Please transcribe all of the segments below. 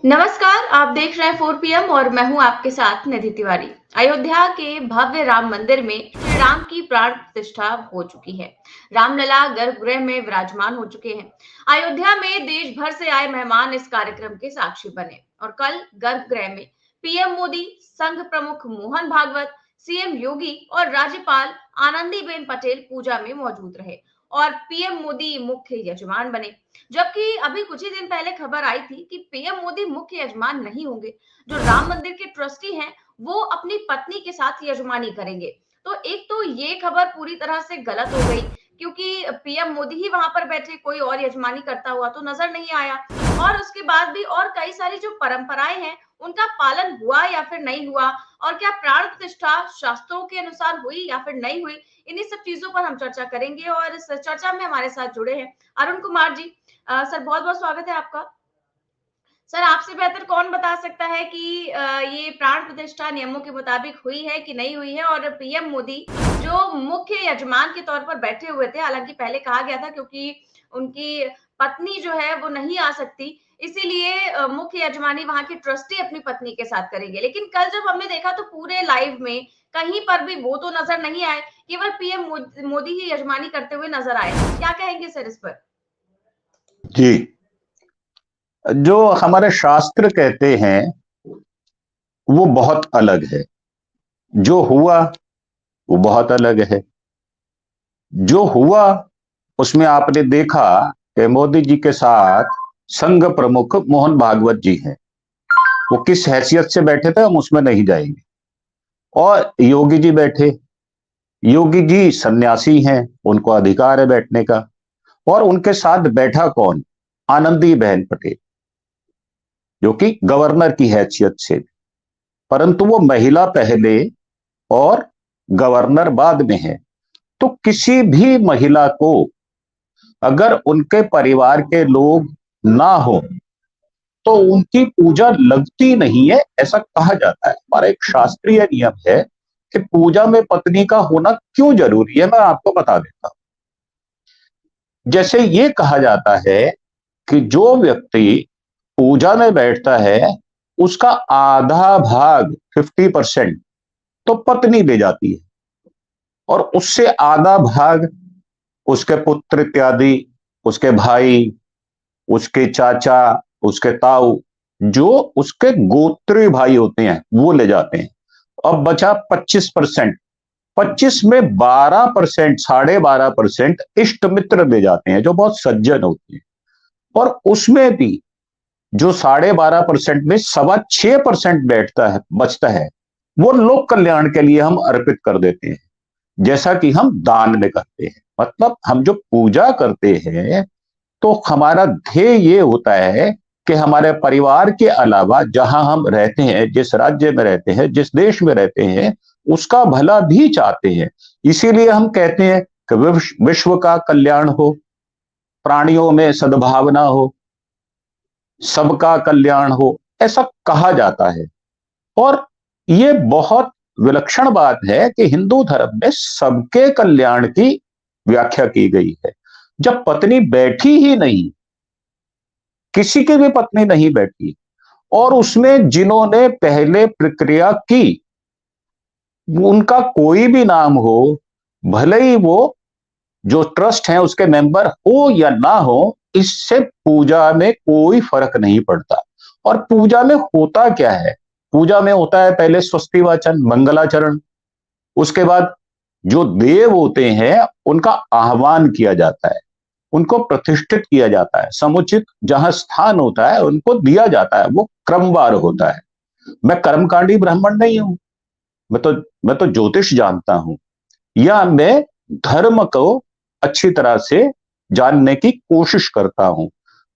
नमस्कार, आप देख रहे हैं 4 पीएम और मैं हूं आपके साथ निधि तिवारी। अयोध्या के भव्य राम मंदिर में श्री राम की प्राण प्रतिष्ठा हो चुकी है। रामलला गर्भगृह में विराजमान हो चुके हैं। अयोध्या में देश भर से आए मेहमान इस कार्यक्रम के साक्षी बने और कल गर्भगृह में पीएम मोदी, संघ प्रमुख मोहन भागवत, सीएम योगी और राज्यपाल आनंदीबेन पटेल पूजा में मौजूद रहे और पीएम मोदी मुख्य यजमान बने। जबकि अभी कुछ ही दिन पहले खबर आई थी कि पीएम मोदी मुख्य यजमान नहीं होंगे। जो राम मंदिर के ट्रस्टी हैं, वो अपनी पत्नी के साथ यजमानी करेंगे। तो एक तो ये खबर पूरी तरह से गलत हो गई क्योंकि पीएम मोदी ही वहां पर बैठे, कोई और यजमानी करता हुआ तो नजर नहीं आया। और उसके बाद भी और कई सारी जो परंपराएं हैं, उनका पालन हुआ या फिर नहीं हुआ, और क्या प्राण प्रतिष्ठा शास्त्रों के अनुसार हुई या फिर नहीं हुई, इन्हीं सब चीजों पर हम चर्चा करेंगे। और इस चर्चा में हमारे साथ जुड़े हैं अरुण कुमार जी। सर, बहुत-बहुत स्वागत है आपका। सर, आपसे बेहतर कौन बता सकता है कि ये प्राण प्रतिष्ठा नियमों के मुताबिक हुई है कि नहीं हुई है? और पीएम मोदी जो मुख्य यजमान के तौर पर बैठे हुए थे, हालाँकि पहले कहा गया था क्योंकि उनकी पत्नी जो है वो नहीं आ सकती, इसीलिए मुख्य यजमानी वहाँ के ट्रस्टी अपनी पत्नी के साथ करेंगे। लेकिन कल जब हमने देखा तो पूरे लाइव में कहीं पर भी वो तो नज़र नहीं आए, केवल पीएम मोदी ही यजमानी करते हुए नज़र आए। क्या कहेंगे सर इस पर? जी। जो हमारे शास्त्र कहते हैं वो बहुत अलग है। जो हुआ वो बहुत अलग है। जो हुआ उसमें आपने देखा कि मोदी जी के साथ संघ प्रमुख मोहन भागवत जी हैं। वो किस हैसियत से बैठे थे हम उसमें नहीं जाएंगे। और योगी जी बैठे। योगी जी सन्यासी हैं, उनको अधिकार है बैठने का। और उनके साथ बैठा कौन? आनंदीबेन पटेल, जो कि गवर्नर की हैसियत से, परंतु वो महिला पहले और गवर्नर बाद में है। तो किसी भी महिला को अगर उनके परिवार के लोग ना हो तो उनकी पूजा लगती नहीं है, ऐसा कहा जाता है। हमारा एक शास्त्रीय नियम है कि पूजा में पत्नी का होना क्यों जरूरी है, मैं आपको बता देता हूं। जैसे ये कहा जाता है कि जो व्यक्ति पूजा में बैठता है उसका आधा भाग 50% तो पत्नी ले जाती है, और उससे आधा भाग उसके पुत्र इत्यादि, उसके भाई, उसके चाचा, उसके ताऊ, जो उसके गोत्री भाई होते हैं वो ले जाते हैं। अब बचा 25%। 25 में 12%, 12.5% इष्ट मित्र ले जाते हैं जो बहुत सज्जन होते हैं। और उसमें भी जो 12.5% में 6.25% बैठता है, बचता है, वो लोक कल्याण के लिए हम अर्पित कर देते हैं, जैसा कि हम दान में करते हैं। मतलब हम जो पूजा करते हैं तो हमारा ध्येय ये होता है कि हमारे परिवार के अलावा जहां हम रहते हैं, जिस राज्य में रहते हैं, जिस देश में रहते हैं, उसका भला भी चाहते हैं। इसीलिए हम कहते हैं कि विश्व का कल्याण हो, प्राणियों में सद्भावना हो, सबका कल्याण हो, ऐसा कहा जाता है। और ये बहुत विलक्षण बात है कि हिंदू धर्म में सबके कल्याण की व्याख्या की गई है। जब पत्नी बैठी ही नहीं, किसी की भी पत्नी नहीं बैठी, और उसमें जिन्होंने पहले प्रक्रिया की उनका कोई भी नाम हो, भले ही वो जो ट्रस्ट है उसके मेंबर हो या ना हो, इससे पूजा में कोई फर्क नहीं पड़ता। और पूजा में होता क्या है? पूजा में होता है पहले स्वस्ति वाचन, मंगलाचरण। उसके बाद जो देव होते हैं उनका आह्वान किया जाता है, उनको प्रतिष्ठित किया जाता है, समुचित जहां स्थान होता है उनको दिया जाता है, वो क्रमवार होता है। मैं कर्मकांडी ब्राह्मण नहीं हूं, मैं तो ज्योतिष जानता हूं, या मैं धर्म को अच्छी तरह से जानने की कोशिश करता हूं।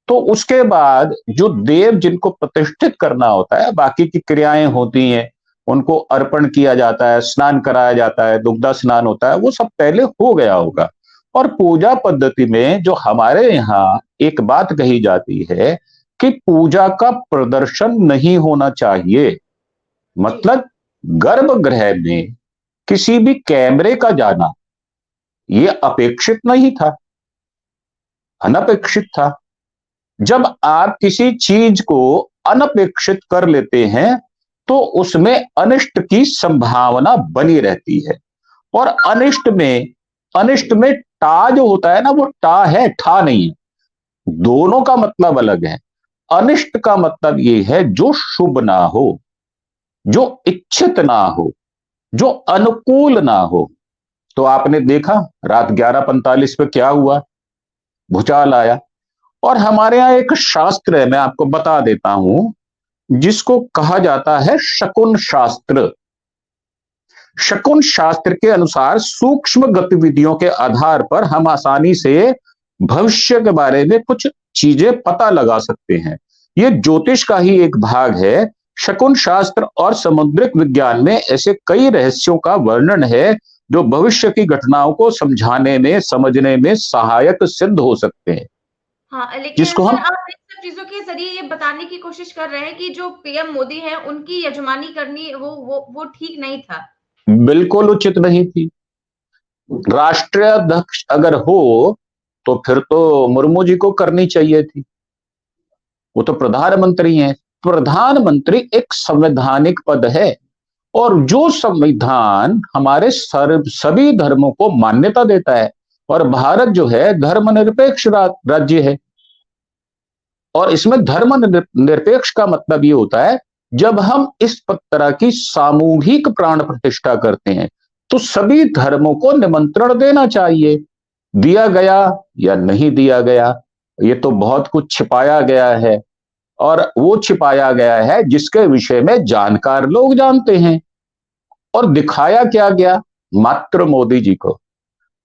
तो उसके बाद जो देव जिनको प्रतिष्ठित करना होता है, बाकी की क्रियाएं होती हैं, उनको अर्पण किया जाता है, स्नान कराया जाता है, दुग्धा स्नान होता है, वो सब पहले हो गया होगा। और पूजा पद्धति में जो हमारे यहाँ एक बात कही जाती है कि पूजा का प्रदर्शन नहीं होना चाहिए। जी। मतलब गर्भगृह में किसी भी कैमरे का जाना ये अपेक्षित नहीं था, अनपेक्षित था। जब आप किसी चीज को अनपेक्षित कर लेते हैं तो उसमें अनिष्ट की संभावना बनी रहती है। और अनिष्ट में टा जो होता है ना, वो टा है, ठा नहीं है। दोनों का मतलब अलग है। अनिष्ट का मतलब ये है जो शुभ ना हो, जो इच्छित ना हो, जो अनुकूल ना हो। तो आपने देखा रात 11:45 पे क्या हुआ, भूचाल आया। और हमारे यहाँ एक शास्त्र है, मैं आपको बता देता हूं, जिसको कहा जाता है शकुन शास्त्र। शकुन शास्त्र के अनुसार सूक्ष्म गतिविधियों के आधार पर हम आसानी से भविष्य के बारे में कुछ चीजें पता लगा सकते हैं। ये ज्योतिष का ही एक भाग है। शकुन शास्त्र और समुद्रिक विज्ञान में ऐसे कई रहस्यों का वर्णन है जो भविष्य की घटनाओं को समझाने में, समझने में सहायक सिद्ध हो सकते हैं, हाँ, लेकिन जिसको सर हम आप इन सब चीज़ों के ज़रिए ये बताने की कोशिश कर रहे हैं कि जो पीएम मोदी हैं, उनकी यजमानी करनी वो ठीक नहीं था। बिल्कुल उचित नहीं थी। राष्ट्राध्यक्ष अगर हो तो फिर तो मुर्मू जी को करनी चाहिए थी। वो तो प्रधानमंत्री हैं। प्रधानमंत्री एक संवैधानिक पद है, और जो संविधान हमारे सभी धर्मों को मान्यता देता है, और भारत जो है धर्मनिरपेक्ष राज्य है। और इसमें धर्मनिरपेक्ष का मतलब ये होता है, जब हम इस तरह की सामूहिक प्राण प्रतिष्ठा करते हैं तो सभी धर्मों को निमंत्रण देना चाहिए। दिया गया या नहीं दिया गया, ये तो बहुत कुछ छिपाया गया है, और वो छिपाया गया है जिसके विषय में जानकार लोग जानते हैं। और दिखाया क्या गया, मात्र मोदी जी को।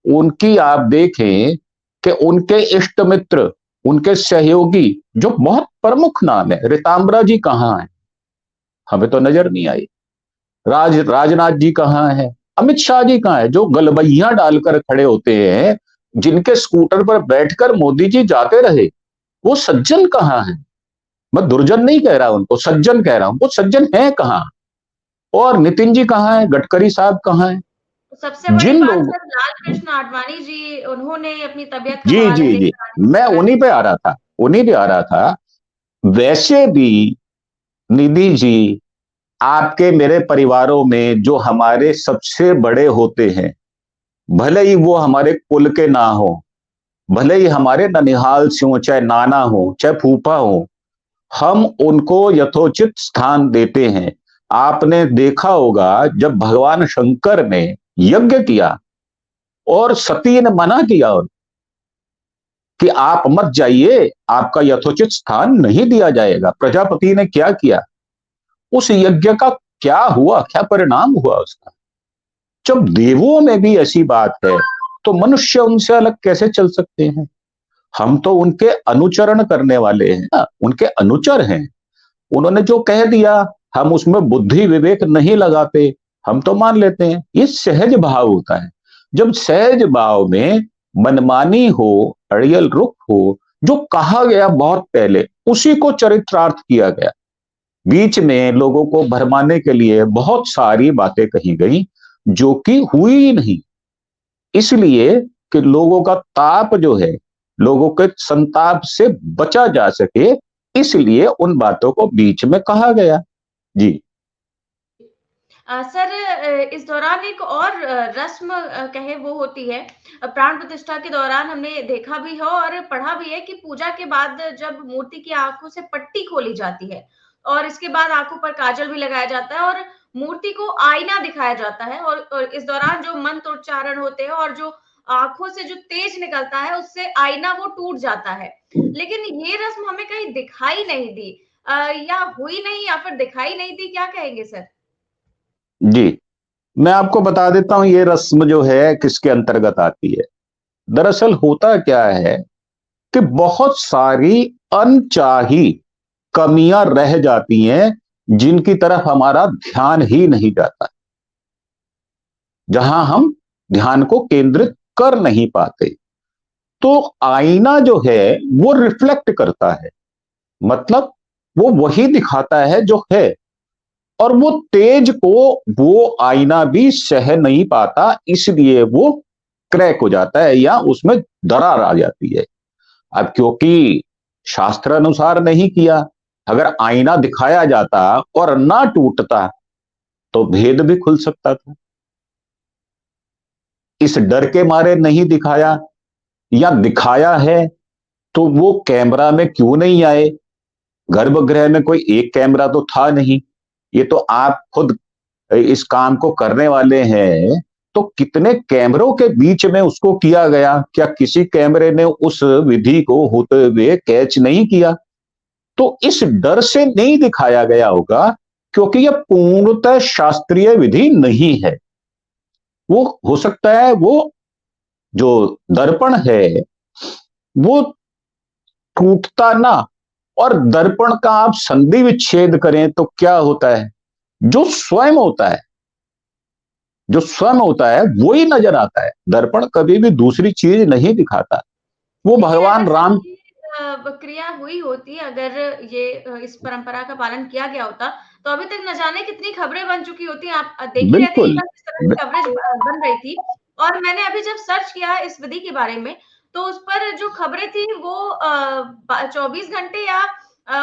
उनकी आप देखें कि उनके इष्ट मित्र, उनके सहयोगी जो बहुत प्रमुख नाम है, रितांबरा जी कहां है, हमें तो नजर नहीं आई। राजनाथ जी कहां है, अमित शाह जी कहां है, जो गलबैया डालकर खड़े होते हैं, जिनके स्कूटर पर बैठकर मोदी जी जाते रहे, वो सज्जन कहां है। मैं दुर्जन नहीं कह रहा उनको, सज्जन कह रहा हूं, वो सज्जन है कहां। और नितिन जी कहां है, गडकरी साहब कहां है। सबसे बड़ी जिन बात लोग, सर लाल कृष्ण आडवाणी जी, उन्होंने अपनी तबीयत का जी हवाला जी जी, देकर आने से मैं इनकार उन्हीं कर पे दिया। आ रहा था, उन्हीं पे आ रहा था। वैसे भी निधि जी, आपके मेरे परिवारों में जो हमारे सबसे बड़े होते हैं, भले ही वो हमारे कुल के ना हो, भले ही हमारे ननिहाल से हो, चाहे नाना हो, चाहे फूफा हो, हम उनको यथोचित स्थान देते हैं। आपने देखा होगा जब भगवान शंकर ने यज्ञ किया और सती ने मना किया कि आप मत जाइए, आपका यथोचित स्थान नहीं दिया जाएगा, प्रजापति ने क्या किया, उस यज्ञ का क्या हुआ, क्या परिणाम हुआ उसका। जब देवों में भी ऐसी बात है तो मनुष्य उनसे अलग कैसे चल सकते हैं। हम तो उनके अनुचरण करने वाले हैं ना, उनके अनुचर हैं। उन्होंने जो कह दिया, हम उसमें बुद्धि विवेक नहीं लगाते, हम तो मान लेते हैं। ये सहज भाव होता है। जब सहज भाव में मनमानी हो, अड़ियल रुख हो, जो कहा गया बहुत पहले, उसी को चरित्रार्थ किया गया। बीच में लोगों को भरमाने के लिए बहुत सारी बातें कही गई जो कि हुई ही नहीं, इसलिए कि लोगों का ताप जो है, लोगों के संताप से बचा जा सके, इसलिए उन बातों को बीच में कहा गया। जी। सर इस दौरान एक और रस्म कहे वो होती है प्राण प्रतिष्ठा के दौरान हमने देखा भी है और पढ़ा भी है कि पूजा के बाद जब मूर्ति की आंखों से पट्टी खोली जाती है और इसके बाद आंखों पर काजल भी लगाया जाता है और मूर्ति को आईना दिखाया जाता है और इस दौरान जो मंत्र उच्चारण होते हैं और जो आंखों से जो तेज निकलता है उससे आईना वो टूट जाता है लेकिन ये रस्म हमें कहीं दिखाई नहीं दी या हुई नहीं या फिर दिखाई नहीं दी क्या कहेंगे सर। जी, मैं आपको बता देता हूं ये रस्म जो है किसके अंतर्गत आती है। दरअसल होता क्या है कि बहुत सारी अनचाही कमियां रह जाती हैं जिनकी तरफ हमारा ध्यान ही नहीं जाता, जहां हम ध्यान को केंद्रित कर नहीं पाते। तो आईना जो है वो रिफ्लेक्ट करता है, मतलब वो वही दिखाता है जो है, और वो तेज को वो आईना भी सह नहीं पाता, इसलिए वो क्रैक हो जाता है या उसमें दरार आ जाती है। अब क्योंकि शास्त्र अनुसार नहीं किया। अगर आईना दिखाया जाता और ना टूटता तो भेद भी खुल सकता था। इस डर के मारे नहीं दिखाया, या दिखाया है तो वो कैमरा में क्यों नहीं आए? गर्भगृह में कोई एक कैमरा तो था नहीं। ये तो आप खुद इस काम को करने वाले हैं, तो कितने कैमरों के बीच में उसको किया गया? क्या किसी कैमरे ने उस विधि को होते हुए कैच नहीं किया? तो इस डर से नहीं दिखाया गया होगा, क्योंकि यह पूर्णतः शास्त्रीय विधि नहीं है। वो हो सकता है वो जो दर्पण है वो टूटता ना, और दर्पण का आप संधि विच्छेद करें तो क्या होता है? जो स्वयं होता है, जो स्वयं होता है वो ही नजर आता है। दर्पण कभी भी दूसरी चीज नहीं दिखाता। वो देखिए, भगवान अगर राम। ये क्रिया हुई होती, अगर ये इस परंपरा का पालन किया गया होता, तो अभी तक न जाने कितनी खबरें बन चुकी होती। आप देख ही रहे थे कि बिल्कुल। किस तरह की कवरेज बन रही थी। और मैंने अभी जब सर्च किया इस विधि के बारे में, तो उस पर जो खबरें थी वो 24 घंटे या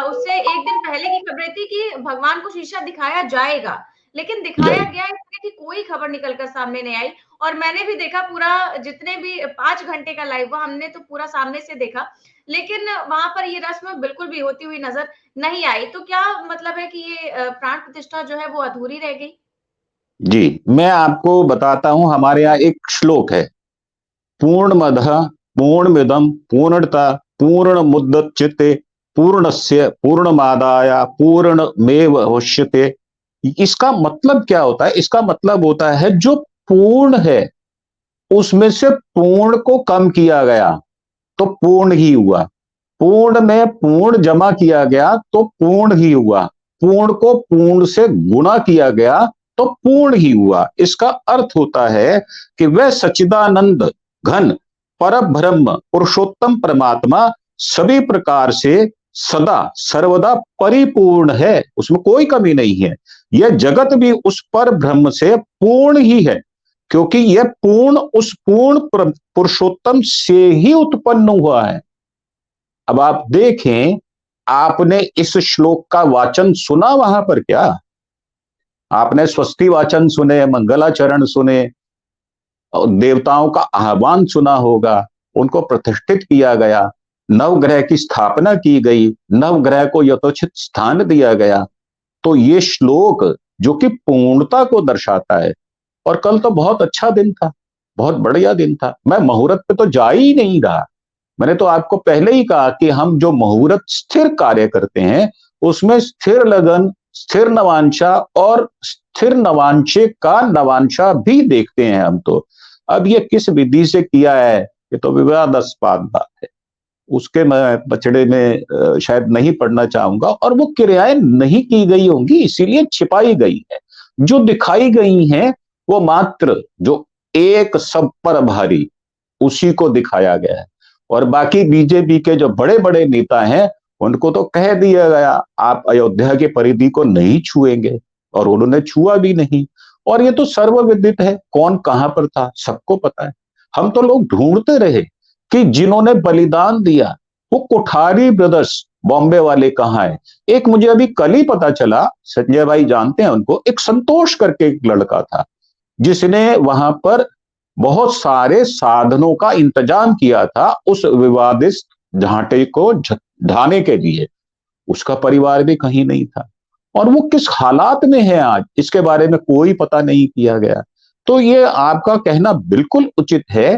उससे 1 दिन पहले की खबरें थी कि भगवान को शीशा दिखाया जाएगा। लेकिन दिखाया जाएगी। गया, इस तरह की कोई खबर निकल कर सामने नहीं आई। और मैंने भी देखा पूरा, जितने भी 5 घंटे का लाइव हुआ, हमने तो पूरा सामने से देखा। लेकिन वहाँ पर ये रस्म बिल्कुल भी होती हुई नज़र नहीं आई। तो क्या मतलब है कि ये प्राण प्रतिष्ठा जो है वो अधूरी रह गई? जी, मैं आपको बताता हूं, हमारे यहाँ एक श्लोक है, पूर्णमद पूर्णमिदम पूर्णता पूर्ण मुदच्यते पूर्णस्य पूर्णमादाय पूर्णमेव वश्यते। इसका मतलब क्या होता है? इसका मतलब होता है जो पूर्ण है उसमें से पूर्ण को कम किया गया तो पूर्ण ही हुआ। पूर्ण में पूर्ण जमा किया गया तो पूर्ण ही हुआ। पूर्ण को पूर्ण से गुणा किया गया तो पूर्ण ही हुआ। इसका अर्थ होता है कि वह सच्चिदानंद घन पर ब्रह्म पुरुषोत्तम परमात्मा सभी प्रकार से सदा सर्वदा परिपूर्ण है, उसमें कोई कमी नहीं है। यह जगत भी उस पर ब्रह्म से पूर्ण ही है, क्योंकि यह पूर्ण उस पूर्ण पुरुषोत्तम से ही उत्पन्न हुआ है। अब आप देखें, आपने इस श्लोक का वाचन सुना वहां पर क्या? आपने स्वस्ति वाचन सुने, मंगलाचरण सुने, देवताओं का आह्वान सुना होगा, उनको प्रतिष्ठित किया गया, नवग्रह की स्थापना की गई, नवग्रह को यथोचित स्थान दिया गया। तो ये श्लोक जो कि पूर्णता को दर्शाता है। और कल तो बहुत अच्छा दिन था, बहुत बढ़िया दिन था। मैं मुहूर्त पे तो जा ही नहीं रहा। मैंने तो आपको पहले ही कहा कि हम जो मुहूर्त स्थिर कार्य करते हैं उसमें स्थिर लगन, स्थिर नवांशा और स्थिर नवांशे का नवांशा भी देखते हैं हम तो। अब ये किस विधि से किया है, ये तो विवादास्पद बात है। उसके मैं बछड़े में शायद नहीं पढ़ना चाहूंगा, और वो क्रियाएं नहीं की गई होंगी इसीलिए छिपाई गई है। जो दिखाई गई हैं वो मात्र जो एक सब पर भारी उसी को दिखाया गया है। और बाकी बीजेपी के जो बड़े बड़े नेता हैं उनको तो कह दिया गया आप अयोध्या के परिधि को नहीं छुएंगे, और उन्होंने छुआ भी नहीं। और ये तो सर्वविदित है, कौन कहां पर था सबको पता है। हम तो लोग ढूंढते रहे कि जिन्होंने बलिदान दिया वो कोठारी ब्रदर्स बॉम्बे वाले कहाँ है। एक मुझे अभी कल ही पता चला, संजय भाई जानते हैं उनको, एक संतोष करके एक लड़का था जिसने वहां पर बहुत सारे साधनों का इंतजाम किया था उस विवादित झांटे को ढाने के लिए। उसका परिवार भी कहीं नहीं था, और वो किस हालात में है आज इसके बारे में कोई पता नहीं किया गया। तो ये आपका कहना बिल्कुल उचित है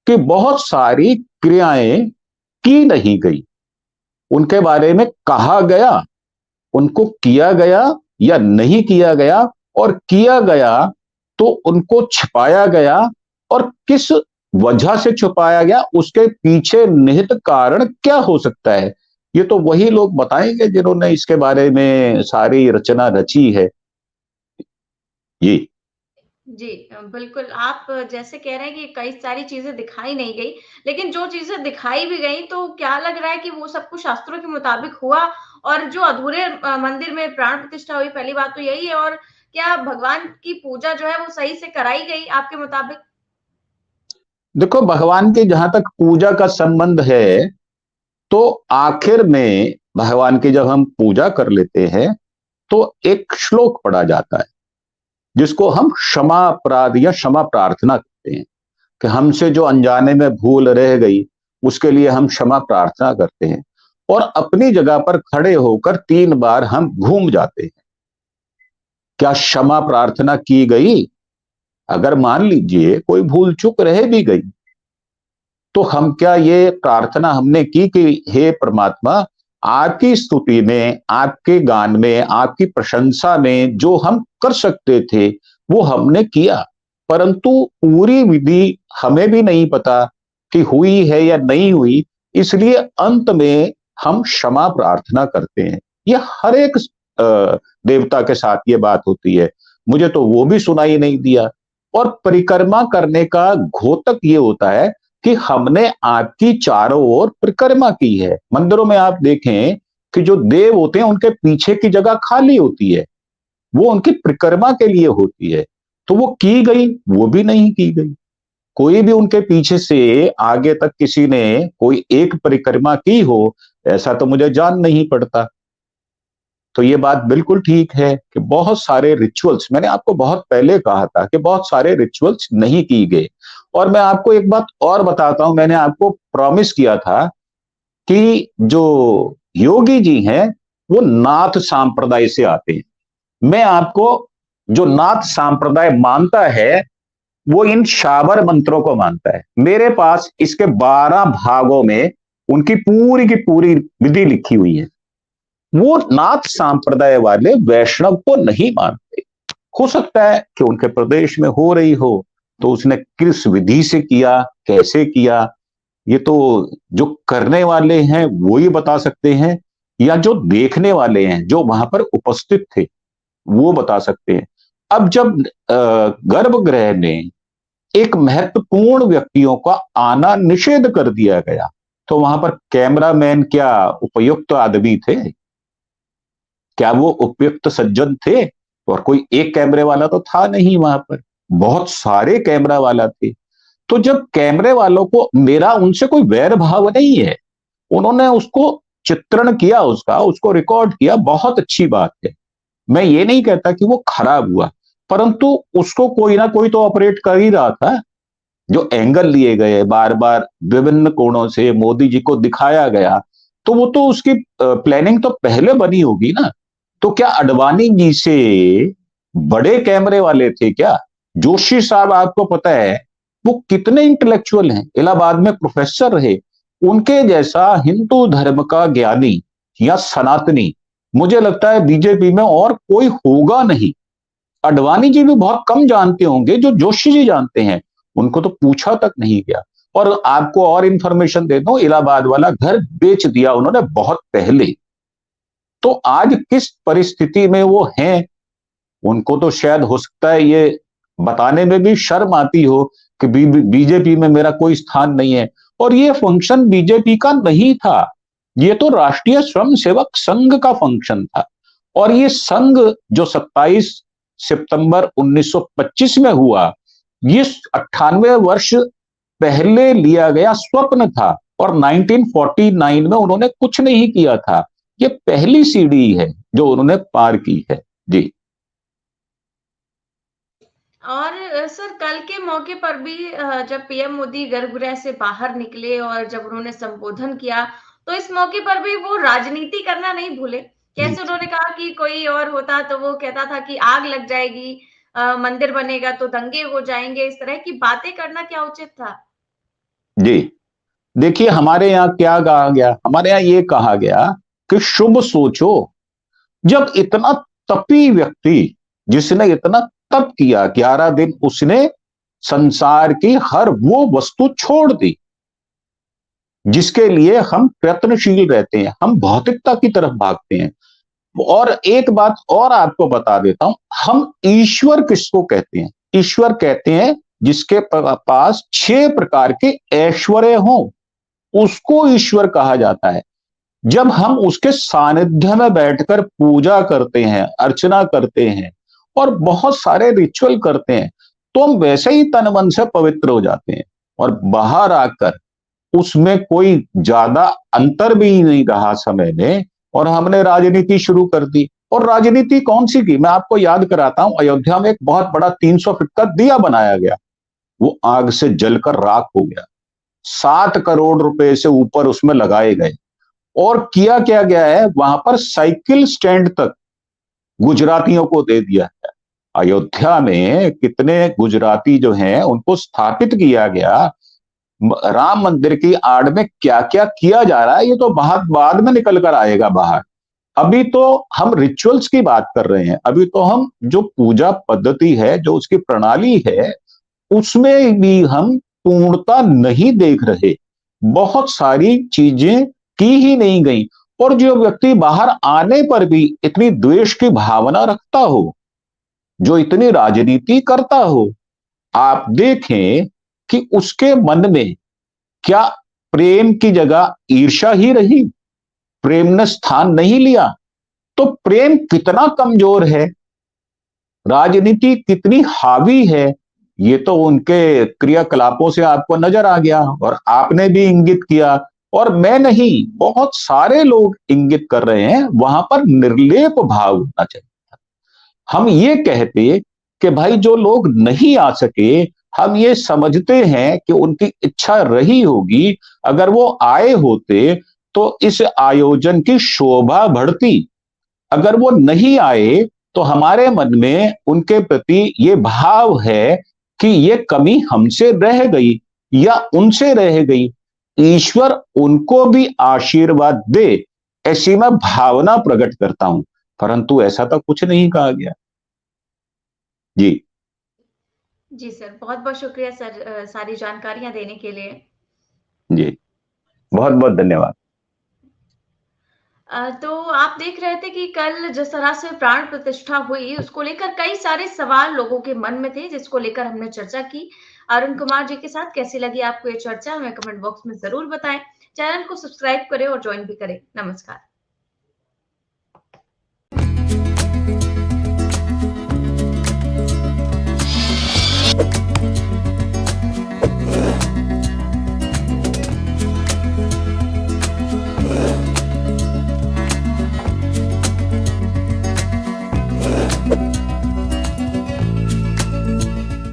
कि बहुत सारी क्रियाएं की नहीं गई, उनके बारे में कहा गया, उनको किया गया या नहीं किया गया, और किया गया तो उनको छिपाया गया, और किस वजह से छुपाया गया, उसके पीछे निहित कारण क्या हो सकता है, ये तो वही लोग बताएंगे जिन्होंने इसके बारे में सारी रचना रची है। जी। जी, बिल्कुल, आप जैसे कह रहे हैं कि कई सारी चीज़ें दिखाई नहीं गई, लेकिन जो चीज़ें दिखाई भी गई, तो क्या लग रहा है कि वो सब कुछ शास्त्रों के मुताबिक हुआ? और जो अधूरे मंदिर में प्राण प्रतिष्ठा हुई, पहली बात तो यही है। और क्या भगवान की पूजा जो है वो सही से कराई गई आपके मुताबिक? देखो, भगवान की जहां तक पूजा का संबंध है तो आखिर में भगवान की जब हम पूजा कर लेते हैं तो एक श्लोक पढ़ा जाता है जिसको हम क्षमा अपराध या क्षमा प्रार्थना कहते हैं, कि हमसे जो अनजाने में भूल रह गई उसके लिए हम क्षमा प्रार्थना करते हैं और अपनी जगह पर खड़े होकर 3 बार हम घूम जाते हैं। क्या क्षमा प्रार्थना की गई? अगर मान लीजिए कोई भूल चूक रह भी गई तो हम क्या ये प्रार्थना हमने की कि हे परमात्मा, आपकी स्तुति में, आपके गान में, आपकी प्रशंसा में जो हम कर सकते थे वो हमने किया, परंतु पूरी विधि हमें भी नहीं पता कि हुई है या नहीं हुई, इसलिए अंत में हम क्षमा प्रार्थना करते हैं। ये हर एक देवता के साथ ये बात होती है। मुझे तो वो भी सुनाई नहीं दिया। और परिक्रमा करने का घोतक ये होता है कि हमने आपकी चारों ओर परिक्रमा की है। मंदिरों में आप देखें कि जो देव होते हैं उनके पीछे की जगह खाली होती है, वो उनकी परिक्रमा के लिए होती है। तो वो की गई? वो भी नहीं की गई। कोई भी उनके पीछे से आगे तक किसी ने कोई एक परिक्रमा की हो, ऐसा तो मुझे जान नहीं पड़ता। तो ये बात बिल्कुल ठीक है कि बहुत सारे रिचुअल्स, मैंने आपको बहुत पहले कहा था कि बहुत सारे रिचुअल्स नहीं की गए। और मैं आपको एक बात और बताता हूं, मैंने आपको प्रॉमिस किया था कि जो योगी जी हैं वो नाथ सांप्रदाय से आते हैं। मैं आपको, जो नाथ सांप्रदाय मानता है वो इन शाबर मंत्रों को मानता है। मेरे पास इसके 12 भागों में उनकी पूरी की पूरी विधि लिखी हुई है। वो नाथ सांप्रदाय वाले वैष्णव को नहीं मानते। हो सकता है कि उनके प्रदेश में हो रही हो, तो उसने किस विधि से किया, कैसे किया, ये तो जो करने वाले हैं वो ही बता सकते हैं, या जो देखने वाले हैं, जो वहां पर उपस्थित थे, वो बता सकते हैं। अब जब गर्भगृह में एक महत्वपूर्ण व्यक्तियों का आना निषेध कर दिया गया, तो वहां पर कैमरामैन क्या उपयुक्त आदमी थे? क्या वो उपयुक्त सज्जन थे? और कोई एक कैमरे वाला तो था नहीं वहां पर, बहुत सारे कैमरा वाला थे। तो जब कैमरे वालों को, मेरा उनसे कोई वैर भाव नहीं है, उन्होंने उसको चित्रण किया, उसका उसको रिकॉर्ड किया, बहुत अच्छी बात है। मैं ये नहीं कहता कि वो खराब हुआ, परंतु उसको कोई ना कोई तो ऑपरेट कर ही रहा था। जो एंगल लिए गए बार बार विभिन्न कोणों से मोदी जी को दिखाया गया, तो वो तो उसकी प्लानिंग तो पहले बनी होगी ना। तो क्या अडवाणी जी से बड़े कैमरे वाले थे क्या? जोशी साहब, आपको पता है वो कितने इंटेलेक्चुअल हैं, इलाहाबाद में प्रोफेसर रहे। उनके जैसा हिंदू धर्म का ज्ञानी या सनातनी मुझे लगता है बीजेपी में और कोई होगा नहीं। अडवाणी जी भी बहुत कम जानते होंगे जो जोशी जी जानते हैं, उनको तो पूछा तक नहीं गया। और आपको और इंफॉर्मेशन दे दूं, इलाहाबाद वाला घर बेच दिया उन्होंने बहुत पहले। तो आज किस परिस्थिति में वो हैं, उनको तो शायद हो सकता है ये बताने में भी शर्म आती हो कि बीजेपी में मेरा कोई स्थान नहीं है। और ये फंक्शन बीजेपी का नहीं था, ये तो राष्ट्रीय स्वयंसेवक संघ का फंक्शन था। और ये संघ जो 27 सितंबर 1925 में हुआ, ये 98 वर्ष पहले लिया गया स्वप्न था, और 1949 में उन्होंने कुछ नहीं किया था। ये पहली सीढ़ी है जो उन्होंने पार की है। जी। और सर, कल के मौके पर भी जब पीएम मोदी गर्भगृह से बाहर निकले और जब उन्होंने संबोधन किया, तो इस मौके पर भी वो राजनीति करना नहीं भूले। कैसे उन्होंने कहा कि कोई और होता तो वो कहता था कि आग लग जाएगी, मंदिर बनेगा तो दंगे हो जाएंगे, इस तरह की बातें करना क्या उचित था? जी, देखिए हमारे यहाँ क्या कहा गया, हमारे यहाँ ये कहा गया कि शुभ सोचो। जब इतना तपी व्यक्ति, जिसने इतना तप किया, 11 दिन उसने संसार की हर वो वस्तु छोड़ दी जिसके लिए हम प्रयत्नशील रहते हैं, हम भौतिकता की तरफ भागते हैं। और एक बात और आपको बता देता हूं, हम ईश्वर किसको कहते हैं? ईश्वर कहते हैं जिसके पास 6 प्रकार के ऐश्वर्य हो, उसको ईश्वर कहा जाता है। जब हम उसके सानिध्य में बैठकर पूजा करते हैं, अर्चना करते हैं और बहुत सारे रिचुअल करते हैं, तो हम वैसे ही तन मन से पवित्र हो जाते हैं और बाहर आकर उसमें कोई ज्यादा अंतर भी नहीं रहा समय में, और हमने राजनीति शुरू कर दी। और राजनीति कौन सी की, मैं आपको याद कराता हूं, अयोध्या में एक बहुत बड़ा 300 फीट का दिया बनाया गया, वो आग से जलकर राख हो गया। 7 करोड़ रुपए से ऊपर उसमें लगाए गए। और किया क्या गया है, वहां पर साइकिल स्टैंड तक गुजरातियों को दे दिया है। अयोध्या में कितने गुजराती जो हैं उनको स्थापित किया गया। राम मंदिर की आड़ में क्या क्या किया जा रहा है, ये तो बहुत बाद में निकल कर आएगा बाहर। अभी तो हम रिचुअल्स की बात कर रहे हैं, अभी तो हम जो पूजा पद्धति है, जो उसकी प्रणाली है, उसमें भी हम पूर्णता नहीं देख रहे। बहुत सारी चीजें की ही नहीं गई। और जो व्यक्ति बाहर आने पर भी इतनी द्वेष की भावना रखता हो, जो इतनी राजनीति करता हो, आप देखें कि उसके मन में क्या प्रेम की जगह ईर्ष्या ही रही, प्रेम ने स्थान नहीं लिया। तो प्रेम कितना कमजोर है, राजनीति कितनी हावी है, ये तो उनके क्रियाकलापों से आपको नजर आ गया, और आपने भी इंगित किया, और मैं नहीं, बहुत सारे लोग इंगित कर रहे हैं। वहां पर निर्लेप भाव होना चाहिए। हम ये कहते कि भाई जो लोग नहीं आ सके, हम ये समझते हैं कि उनकी इच्छा रही होगी, अगर वो आए होते तो इस आयोजन की शोभा बढ़ती। अगर वो नहीं आए तो हमारे मन में उनके प्रति ये भाव है कि ये कमी हमसे रह गई या उनसे रह गई। ईश्वर उनको भी आशीर्वाद दे, ऐसी मैं भावना प्रकट करता हूं। परंतु ऐसा तो कुछ नहीं कहा गया। जी। जी सर, बहुत-बहुत शुक्रिया सर सारी जानकारियाँ देने के लिए। जी, बहुत बहुत धन्यवाद। तो आप देख रहे थे कि कल जिस तरह से प्राण प्रतिष्ठा हुई, उसको लेकर कई सारे सवाल लोगों के मन में थे, जिसको लेकर हमने चर्चा की। अरुण कुमार जी के साथ कैसी लगी आपको ये चर्चा? हमें कमेंट बॉक्स में ज़रूर बताएँ। चैनल को सब्सक्राइब करें और जॉइन भी करें। नमस्कार।